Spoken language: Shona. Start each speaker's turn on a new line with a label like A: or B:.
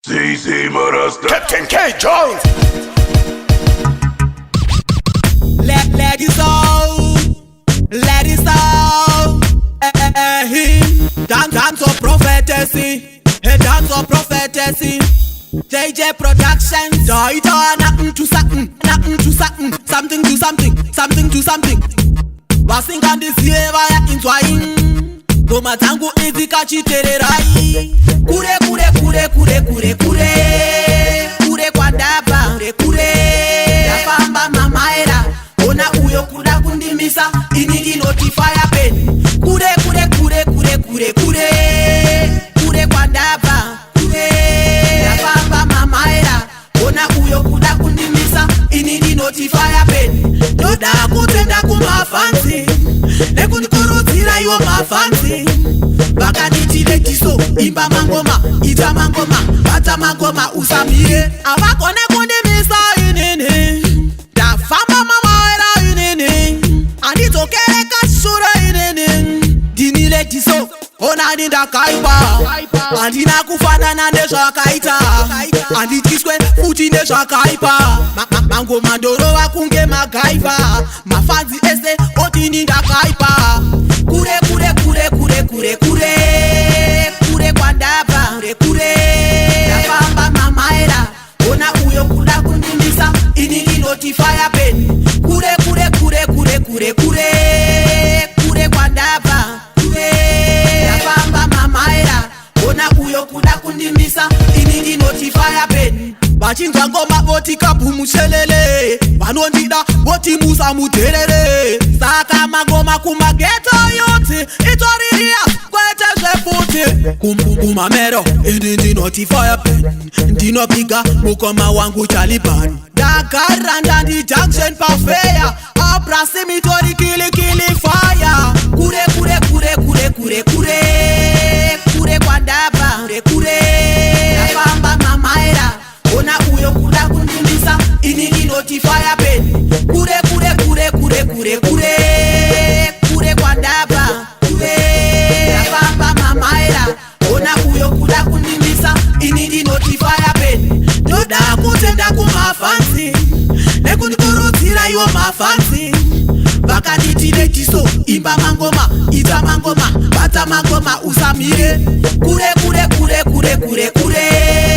A: CC Marasta.
B: Captain K. Jones.
C: Let it out, let it out. Dance of prophecy, dance of prophecy. JJ Productions. Daita nothing to something, nothing to something, something to something, something to something. Passing on this year via entwine. Goma tangu izika chitererai. Kure kure kure kure kure kure. Kure kwa daba kure kure. Dafamba mamaera. Ona uyo kuda kundimisa. Inigi notify pen. Kure kure kure kure kure kure. Kure kwa daba kure. Dafamba mamaera. Ona uyo kuda kundimisa. Inigi notify pen. Noda kutenda kumafansi. Nekundikuruzira iwo mafansi. Bakanichile tiso. Imba mangoma, ita mangoma, bata mangoma usamie. Abakone kundimisa inini. Dafamba mamaera inini. Anditokele kashura inini. Dinile tiso. Ona ninda kaipa. Andina kufanana nesha kaita. Anditiswe futi nesha kaipa. Mango mandoro wakunge magaiva. Mafanzi ese oti ninda kaipa. Kure kure kure kure kure kure. Kure kwa daba kure kure. Dafamba mamaera. Ona uyo kuda kundimisa. Inini notify pen. Kure kure kure kure kure kure. Kure kwa daba kure. Dafamba mamaera. Ona uyo kuda kundimisa. Inini notify pen. Bachinga ngoma boti kapumushelele. Banondida boti musa muterere. Saka magoma kumageto yote. Itoriria kwete zefuti. Kumamero indi notify pen. Ndino piga mukoma wangu Taliban. Dakar ndandi junction pafeya. Abrasi tori kili kili fire. Kure kure kure kure kure kure. Kure kwa daba kure kure. Dafamba mamaera. Ona uyo kuda kundimisa. Inini notify pen. Kure kure kure kure kure kure. Kure kwa daba kure. Dafamba mamaera. Ona uyo kuda kundimisa. Inini notify pen. Noda kutenda kumafansi. Nekundikuruzira iwo mafansi. Bakanichile tiso. Imba mangoma, ita mangoma, bata mangoma usamie. Kure kure kure kure kure kure.